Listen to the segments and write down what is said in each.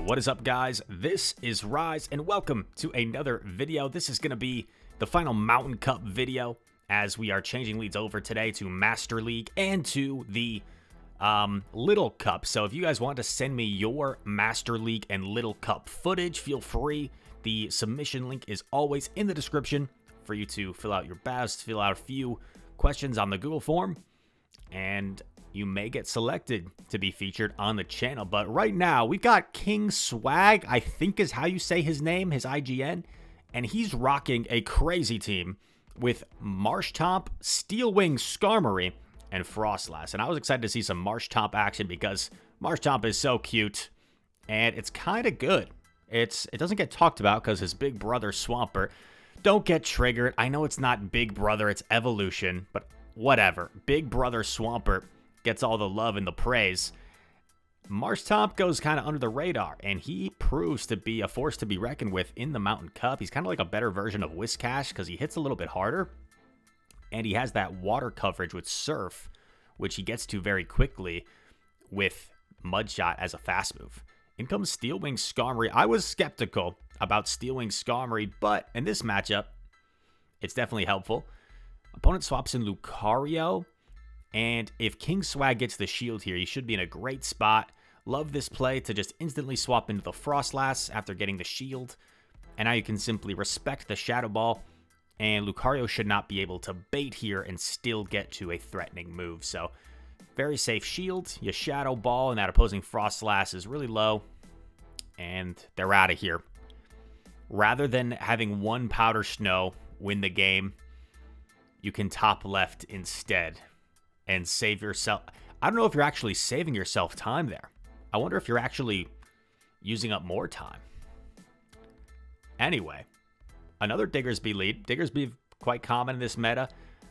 What is up, guys? This is Rise, and welcome to another video. This is going to be the final Mountain Cup video, as we are changing leads over today to Master League and to the Little Cup. So if you guys want to send me your Master League and Little Cup footage, feel free. The submission link is always in the description for you to fill out your best, fill out a few questions on the Google form, and you may get selected to be featured on the channel. But right now, we've got King Swag, I think is how you say his name, his IGN, and he's rocking a crazy team with Marshtomp, Steel Wing Skarmory, and Frostlass. And I was excited to see some Marshtomp action because Marshtomp is so cute, and it's kind of good. It doesn't get talked about because his big brother Swampert. Don't get triggered. I know it's not Big Brother, it's Evolution, but whatever. Big Brother Swampert gets all the love and the praise. Marshtomp goes kind of under the radar, and he proves to be a force to be reckoned with in the Mountain Cup. He's kind of like a better version of Whiscash because he hits a little bit harder, and he has that water coverage with Surf, which he gets to very quickly with Mud Shot as a fast move. In comes Steel Wing Skarmory. I was skeptical about Steel Wing Skarmory, but in this matchup, it's definitely helpful. Opponent swaps in Lucario, and if King Swag gets the shield here, he should be in a great spot. Love this play to just instantly swap into the Frostlass after getting the shield, and now you can simply respect the Shadow Ball, and Lucario should not be able to bait here and still get to a threatening move. So very safe shield. Your Shadow Ball and that opposing Frostlass is really low, and they're out of here. Rather than having one Powder Snow win the game, you can top left instead and save yourself. I don't know if you're actually saving yourself time there. I wonder if you're actually using up more time. Anyway, another Diggersby lead. Diggersby quite common in this meta.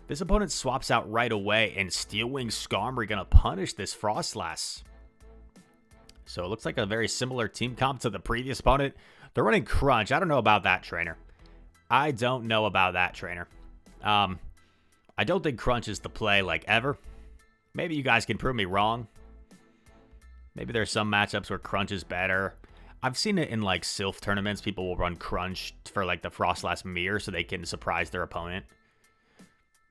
This opponent swaps out right away, and Steel Wing Skarmory going to punish this Frostlass. So it looks like a very similar team comp to the previous opponent. They're running Crunch. I don't know about that, trainer. I don't know about that, trainer. I don't think Crunch is the play, like, ever. Maybe you guys can prove me wrong. Maybe there's some matchups where Crunch is better. I've seen it in, like, Sylph tournaments. People will run Crunch for, like, the Frostlass mirror so they can surprise their opponent.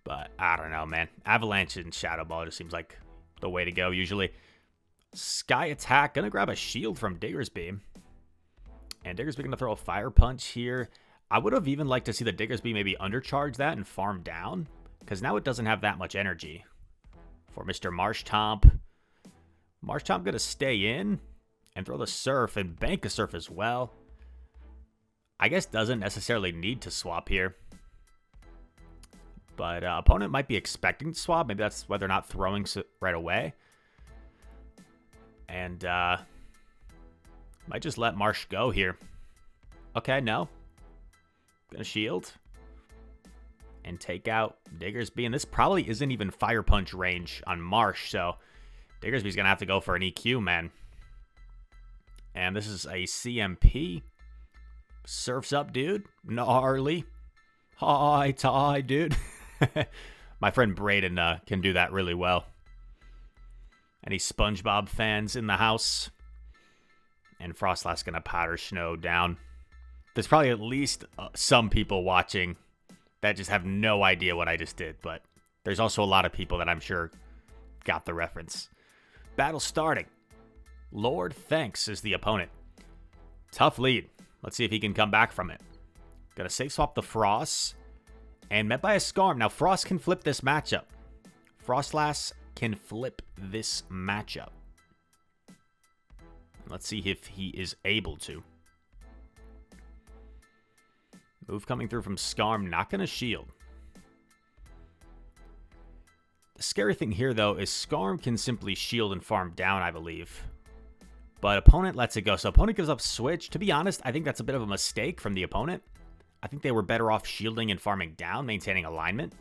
But I don't know, man. Avalanche and Shadow Ball just seems like the way to go usually. Sky Attack. Gonna grab a shield from Diggersby. And Diggersby gonna throw a Fire Punch here. I would have even liked to see the Diggersby maybe undercharge that and farm down, because now it doesn't have that much energy. For Mr. Marshtomp. Marshtomp gonna stay in and throw the Surf and bank a Surf as well. I guess doesn't necessarily need to swap here. But opponent might be expecting to swap. Maybe that's why they're not throwing right away. And might just let Marsh go here. Okay, no. Gonna shield. And take out Diggersby. And this probably isn't even Fire Punch range on Marsh. So Diggersby's gonna have to go for an EQ, man. And this is a CMP. Surf's up, dude. Gnarly. Hi, tie, dude. My friend Braden can do that really well. Any SpongeBob fans in the house? And Frostlass gonna Powder Snow down. There's probably at least some people watching that just have no idea what I just did, but there's also a lot of people that I'm sure got the reference. Battle starting. Lord Thanks is the opponent. Tough lead. Let's see if he can come back from it. Gonna safe swap the Frost. And met by a Skarm. Now, Frost can flip this matchup. Frostlass can flip this matchup. Let's see if he is able to. Move coming through from Skarm. Not going to shield. The scary thing here, though, is Skarm can simply shield and farm down, I believe. But opponent lets it go. So opponent gives up switch. To be honest, I think that's a bit of a mistake from the opponent. I think they were better off shielding and farming down, maintaining alignment.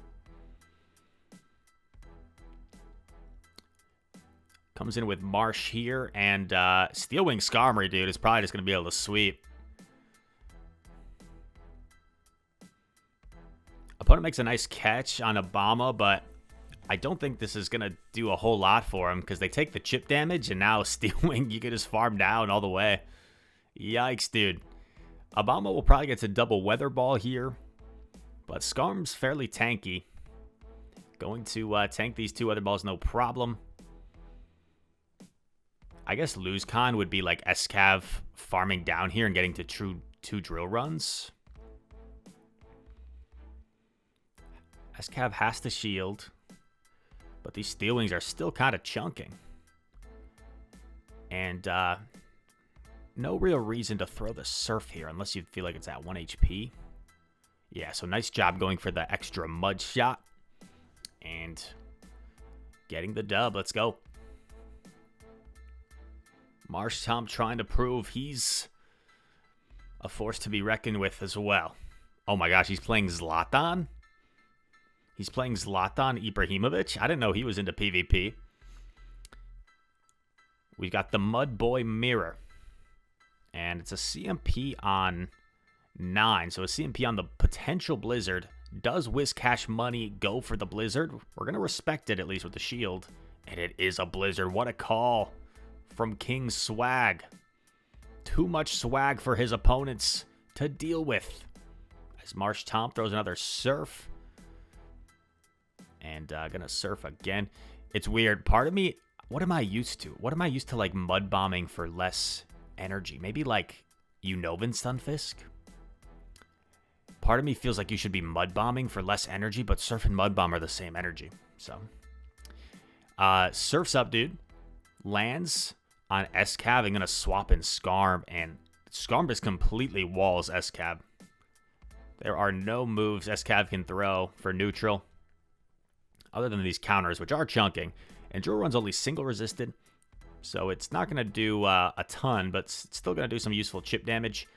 Comes in with Marsh here, and Steel Wing Skarmory, dude, is probably just going to be able to sweep. Opponent makes a nice catch on Obama, but I don't think this is going to do a whole lot for him because they take the chip damage, and now Steel Wing, you can just farm down all the way. Yikes, dude. Obama will probably get to double Weather Ball here, but Skarm's fairly tanky. Going to tank these 2 Weather Balls, no problem. I guess LoseCon would be like SCAV farming down here and getting to true 2 drill runs. SCAV has to shield, but these Steel Wings are still kind of chunking. And no real reason to throw the Surf here unless you feel like it's at 1 HP. Yeah, so nice job going for the extra mud shot and getting the dub. Let's go. Marshtomp trying to prove he's a force to be reckoned with as well. Oh my gosh, he's playing Zlatan? He's playing Zlatan Ibrahimovic? I didn't know he was into PvP. We've got the Mudboi Mirror. And it's a CMP on 9. So a CMP on the potential Blizzard. Does Whiscash money go for the Blizzard? We're going to respect it, at least with the shield. And it is a Blizzard. What a call from King Swag. Too much swag for his opponents to deal with. As Marshtomp throws another Surf. And gonna Surf again. It's weird. Part of me, what am I used to? What am I used to, like, mud bombing for less energy? Maybe like Unnovan Stunfisk? Part of me feels like you should be mud bombing for less energy, but Surf and Mud Bomb are the same energy. So, Surf's up, dude. Lands on SCAV. I'm gonna swap in Skarm, and Skarm just completely walls SCAV. There are no moves SCAV can throw for neutral, other than these counters, which are chunking. And Drill Run's only single resisted, so it's not going to do a ton, but it's still going to do some useful chip damage.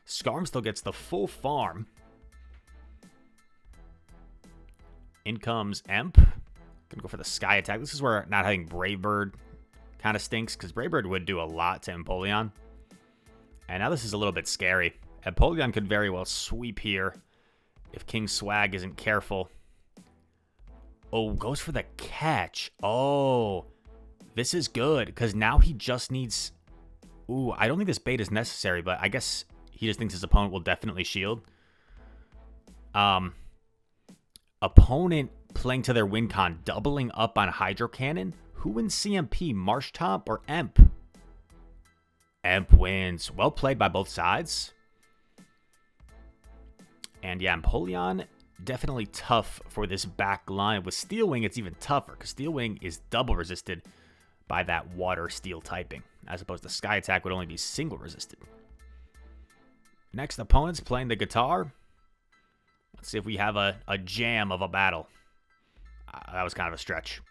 Skarm still gets the full farm. In comes Emp. Going to go for the Sky Attack. This is where not having Brave Bird kind of stinks, because Brave Bird would do a lot to Empoleon. And now this is a little bit scary. Empoleon could very well sweep here if King Swag isn't careful. Oh, goes for the catch. Oh, this is good, because now he just needs... Ooh, I don't think this bait is necessary, but I guess he just thinks his opponent will definitely shield. Opponent playing to their win con, doubling up on Hydro Cannon. Who wins CMP, Marshtomp or Emp? Emp wins. Well played by both sides. And yeah, Empoleon... definitely tough for this back line. With Steel Wing, it's even tougher, because Steel Wing is double resisted by that water steel typing, as opposed to Sky Attack would only be single resisted. Next, opponent's playing the guitar. Let's see if we have a jam of a battle. That was kind of a stretch.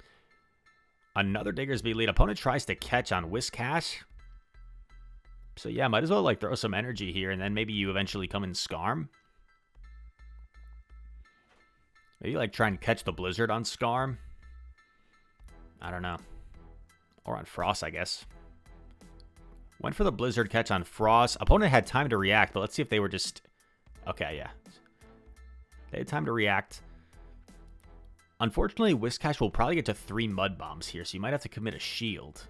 Another Diggersby lead. Opponent tries to catch on Whiscash. So yeah, might as well like throw some energy here, and then maybe you eventually come in Skarm. Maybe like try and catch the Blizzard on Skarm. I don't know. Or on Frost, I guess. Went for the Blizzard catch on Frost. Opponent had time to react, but let's see if they were just... Okay, yeah. They had time to react. Unfortunately, Whiscash will probably get to 3 Mud Bombs here, so you might have to commit a shield.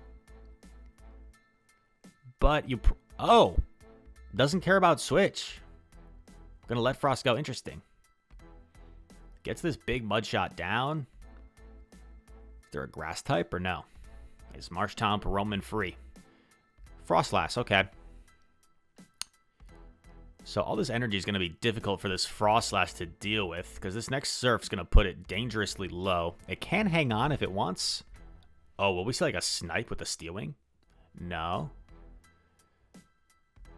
But you... Oh! Doesn't care about Switch. Gonna let Frost go. Interesting. Gets this big mud shot down. Is there a grass type or no? Is Marshtomp roaming free? Frostlass, okay. So all this energy is going to be difficult for this Frostlass to deal with, because this next Surf's going to put it dangerously low. It can hang on if it wants. Oh, will we see like a snipe with a Steel Wing? No.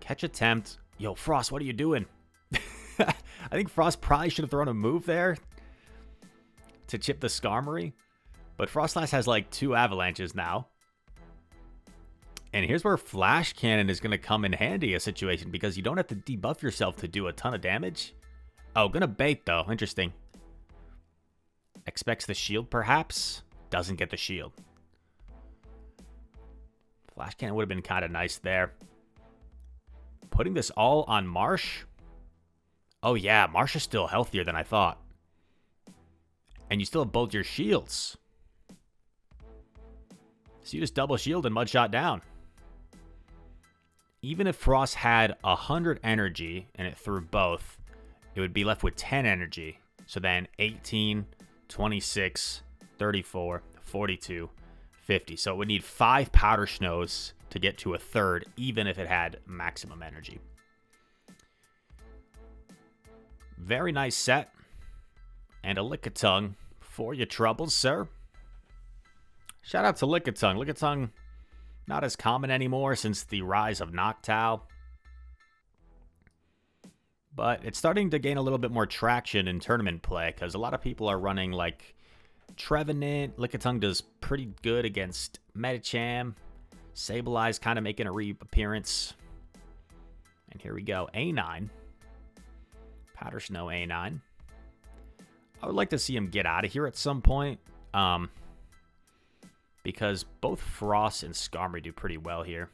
Catch attempt. Yo, Frost, what are you doing? I think Frost probably should have thrown a move there to chip the Skarmory. But Frostlass has like 2 avalanches now. And here's where Flash Cannon is going to come in handy a situation, because you don't have to debuff yourself to do a ton of damage. Oh, gonna bait though. Interesting. Expects the shield perhaps. Doesn't get the shield. Flash Cannon would have been kind of nice there. Putting this all on Marsh. Oh yeah, Marsh is still healthier than I thought. And you still have both your shields. So you just double shield and mud shot down. even if Frost had 100 energy and it threw both, it would be left with 10 energy. So then 18, 26, 34, 42, 50. So it would need 5 Powder Snows to get to a third, even if it had maximum energy. Very nice set. And a Lickitung for your troubles, sir. Shout out to Lickitung. Lickitung, not as common anymore since the rise of Noctowl. But it's starting to gain a little bit more traction in tournament play because a lot of people are running like Trevenant. Lickitung does pretty good against Medicham. Sableye's kind of making a reappearance. And here we go. A9. Powder Snow A9. I would like to see him get out of here at some point. Because both Frost and Skarmory do pretty well here.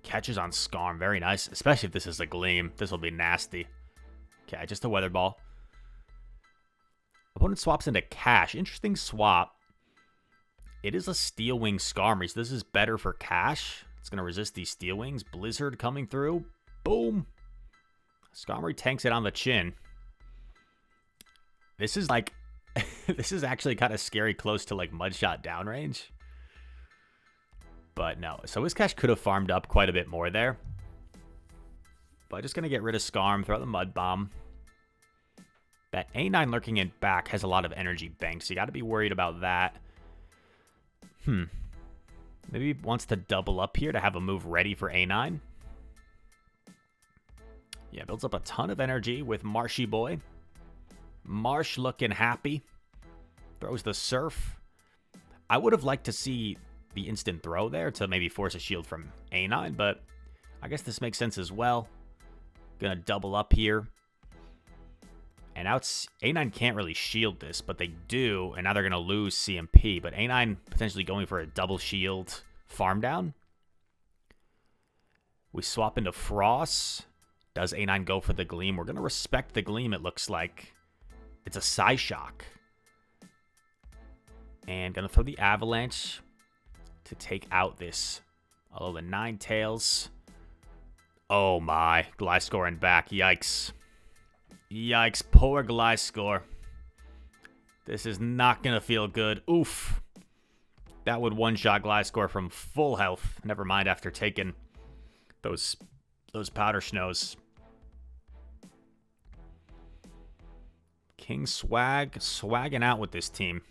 Catches on Skarm. Very nice. Especially if this is a Gleam. This will be nasty. Okay, just a Weather Ball. Opponent swaps into Cash. Interesting swap. It is a Steel Wing Skarmory, so this is better for Cash. It's going to resist these Steel Wings. Blizzard coming through. Boom. Skarmory tanks it on the chin. This is like... this is actually kind of scary close to like Mudshot downrange. But no. So Whiscash could have farmed up quite a bit more there. But just going to get rid of Skarm. Throw the Mud Bomb. That A9 lurking in back has a lot of energy banked. So you got to be worried about that. Maybe he wants to double up here to have a move ready for A9. Yeah, builds up a ton of energy with Marshy Boy. Marsh looking happy. Throws the Surf. I would have liked to see the instant throw there to maybe force a shield from A9, but I guess this makes sense as well. Gonna double up here. And now it's A9 can't really shield this, but they do, and now they're gonna lose CMP. But A9 potentially going for a double shield farm down. We swap into Frost. Does A9 go for the Gleam? We're gonna respect the Gleam, it looks like. It's a Psyshock. And gonna throw the Avalanche to take out this Alolan Ninetales. Oh my, Gliscor in back. Yikes. Yikes, poor Gliscor. This is not gonna feel good. Oof. That would one-shot Gliscor from full health. Never mind after taking those Powder Snows. King Swag, swagging out with this team.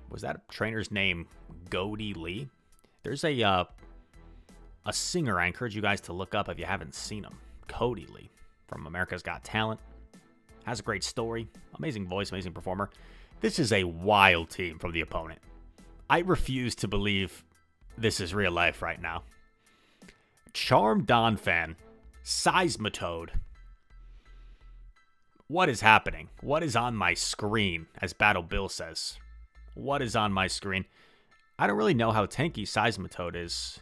Was that trainer's name Goldie Lee? There's a singer I encourage you guys to look up if you haven't seen him. Cody Lee from America's Got Talent. Has a great story. Amazing voice, amazing performer. This is a wild team from the opponent. I refuse to believe this is real life right now. Charm Donphan. Seismitoad. What is happening? What is on my screen, as Battle Bill says? What is on my screen? I don't really know how tanky Seismitoad is.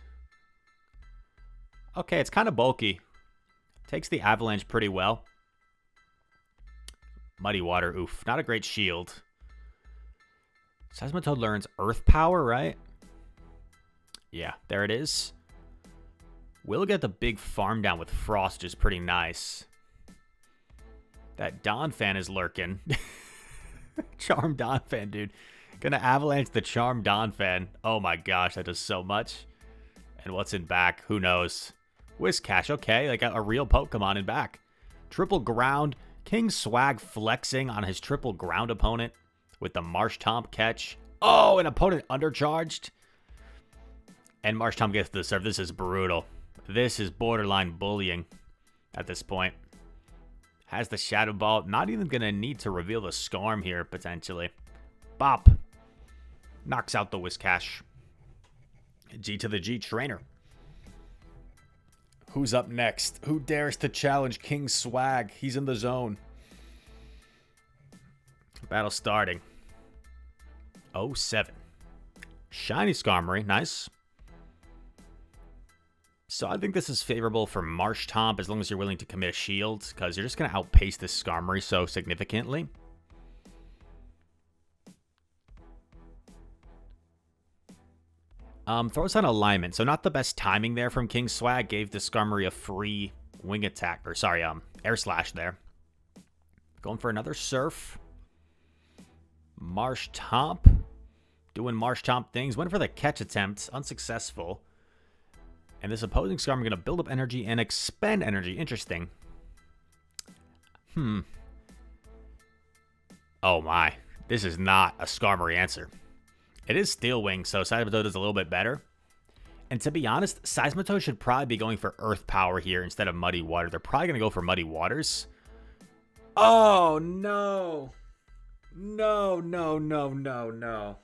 Okay, it's kind of bulky. Takes the Avalanche pretty well. Muddy Water, oof. Not a great shield. Seismitoad learns Earth Power, right? Yeah, there it is. We'll get the big farm down with Frost, which is pretty nice. That Donphan is lurking. Charm Donphan, dude. Gonna Avalanche the Charm Donphan. Oh my gosh, that does so much. And what's in back? Who knows? Whiscash, okay. Like a real Pokemon in back. Triple Ground. King Swag flexing on his triple ground opponent with the Marshtomp catch. Oh, an opponent undercharged. And Marshtomp gets the serve. This is brutal. This is borderline bullying at this point. Has the Shadow Ball. Not even going to need to reveal the Skarm here, potentially. Bop. Knocks out the Whiscash. G to the G trainer. Who's up next? Who dares to challenge King Swag? He's in the zone. Battle starting. 07. Shiny Skarmory. Nice. So I think this is favorable for Marshtomp as long as you're willing to commit a shield, because you're just going to outpace this Skarmory so significantly. Throws on alignment. So not the best timing there from King Swag. Gave the Skarmory a free wing attack. Or sorry, air slash there. Going for another Surf. Marshtomp. Doing Marshtomp things. Went for the catch attempt. Unsuccessful. And this opposing Skarmory going to build up energy and expend energy. Interesting. Oh my. This is not a Skarmory answer. It is Steel Wing, so Seismitoad is a little bit better. And to be honest, Seismitoad should probably be going for Earth Power here instead of Muddy Water. They're probably going to go for Muddy Waters. Oh, no. No, no, no, no, no.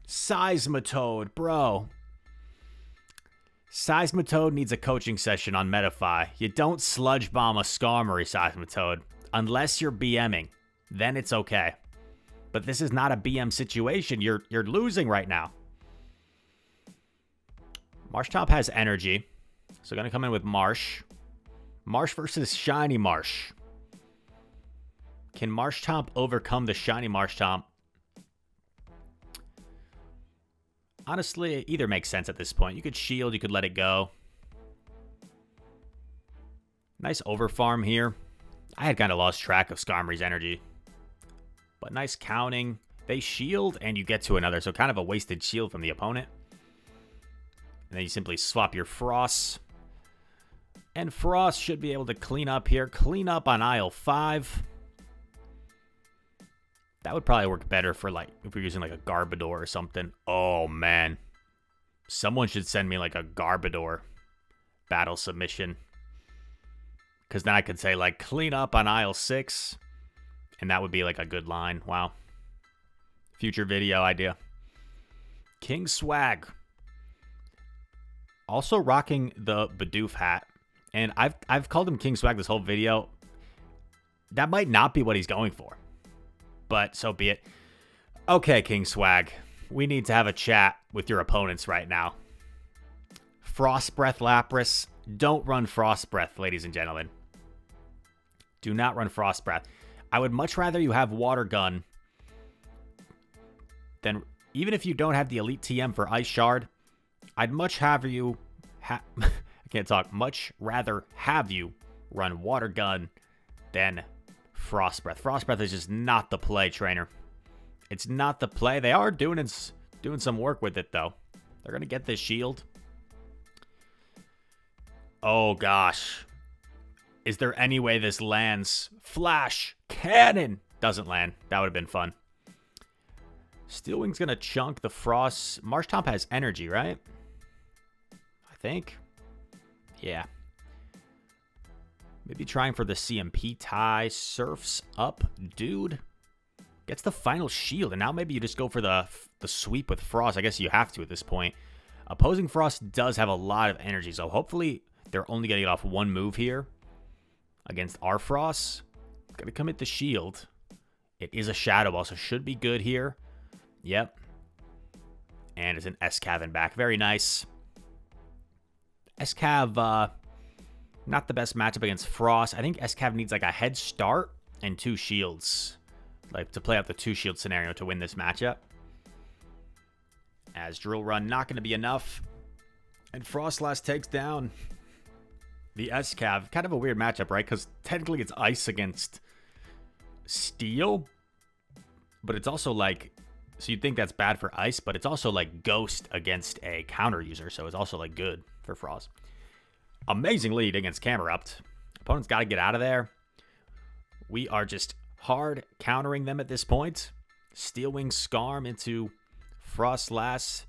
Seismitoad, bro. Seismitoad needs a coaching session on Metafy. You don't Sludge Bomb a Skarmory, Seismitoad, unless you're BMing. Then it's okay. But this is not a BM situation. You're losing right now. Marshtomp has energy. So going to come in with Marsh. Marsh versus Shiny Marsh. Can Marshtomp overcome the Shiny Marshtomp? Honestly, either makes sense at this point. You could shield, you could let it go. Nice overfarm here. I had kind of lost track of Skarmory's energy. But nice counting. They shield and you get to another. So kind of a wasted shield from the opponent. And then you simply swap your Frost. And Frost should be able to clean up here. Clean up on aisle 5. That would probably work better for like if we're using like a Garbodor or something. Oh man. Someone should send me like a Garbodor battle submission. Because then I could say like clean up on aisle 6. And that would be like a good line. Wow. Future video idea. King Swag. Also rocking the Bidoof hat. And I've called him King Swag this whole video. That might not be what he's going for. But so be it. Okay, King Swag. We need to have a chat with your opponents right now. Frost Breath Lapras. Don't run Frost Breath, ladies and gentlemen. Do not run Frost Breath. I would much rather you have Water Gun than, even if you don't have the Elite TM for Ice Shard, I'd much have you, I can't talk, much rather have you run Water Gun than Frost Breath. Frost Breath is just not the play, trainer. It's not the play. They are doing some work with it, though. They're going to get this shield. Oh, gosh. Is there any way this lands? Flash Cannon doesn't land. That would have been fun. Steel Wing's going to chunk the Frost. Marshtomp has energy, right? I think. Yeah. Maybe trying for the CMP tie. Surfs up, dude. Gets the final shield. And now maybe you just go for the sweep with Frost. I guess you have to at this point. Opposing Frost does have a lot of energy. So hopefully they're only getting off one move here. Against our Frost. Gonna commit the shield. It is a Shadow Ball, so should be good here. Yep. And it's an S-Cav in back. Very nice. S-Cav, not the best matchup against Frost. I think S-Cav needs like a head start and 2 shields. Like to play out the 2-shield scenario to win this matchup. As Drill Run not going to be enough. And Frostlass takes down the S-Cav. Kind of a weird matchup, right? Because technically it's Ice against Steel. But it's also like... So you'd think that's bad for Ice, but it's also like Ghost against a counter user. So it's also like good for Frost. Amazing lead against Camerupt. Opponent's got to get out of there. We are just hard countering them at this point. Steel Wing Skarm into Frostlass.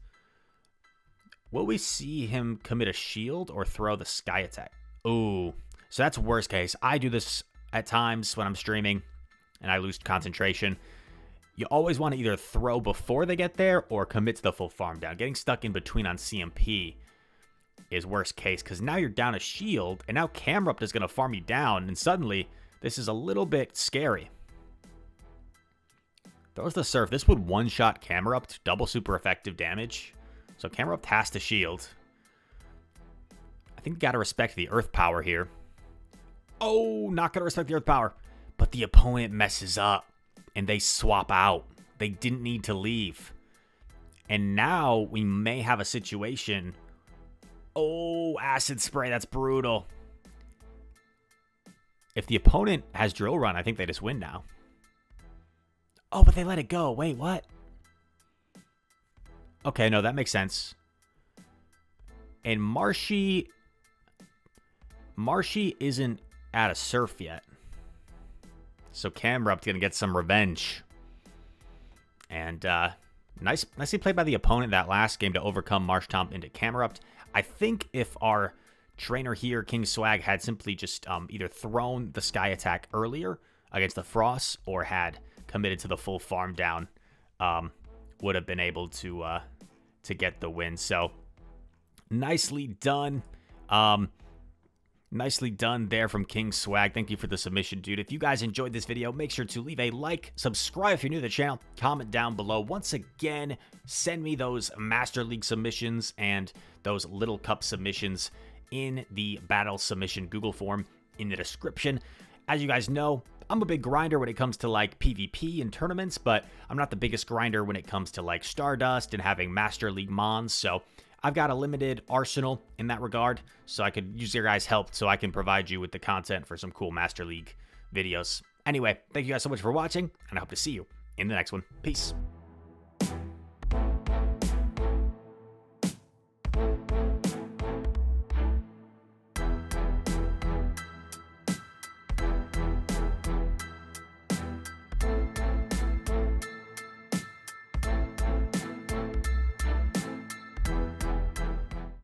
Will we see him commit a shield or throw the Sky Attack? Ooh, so that's worst case. I do this at times when I'm streaming and I lose concentration. You always want to either throw before they get there or commit to the full farm down. Getting stuck in between on CMP is worst case because now you're down a shield and now Camerupt is going to farm you down and suddenly this is a little bit scary. Throws the Surf. This would one-shot Camerupt, double super effective damage. So Camerupt has to shield. I think you got to respect the Earth Power here. Oh, not going to respect the Earth Power. But the opponent messes up and they swap out. They didn't need to leave. And now we may have a situation. Oh, Acid Spray. That's brutal. If the opponent has Drill Run, I think they just win now. Oh, but they let it go. Wait, what? Okay, no, that makes sense. And Marshy isn't out of Surf yet. So Camerupt's going to get some revenge. And nicely played by the opponent that last game to overcome Marshtomp into Camerupt. I think if our trainer here, King Swag, had simply just either thrown the Sky Attack earlier against the Frost or had committed to the full farm down, would have been able to get the win. So nicely done. Nicely done there from King Swag. Thank you for the submission, dude. If you guys enjoyed this video, make sure to leave a like, subscribe if you're new to the channel, comment down below. Once again, send me those Master League submissions and those Little Cup submissions in the battle submission Google form in the description. As you guys know, I'm a big grinder when it comes to like PvP and tournaments, but I'm not the biggest grinder when it comes to like Stardust and having Master League Mons. So I've got a limited arsenal in that regard, so I could use your guys' help so I can provide you with the content for some cool Master League videos. Anyway, thank you guys so much for watching, and I hope to see you in the next one. Peace.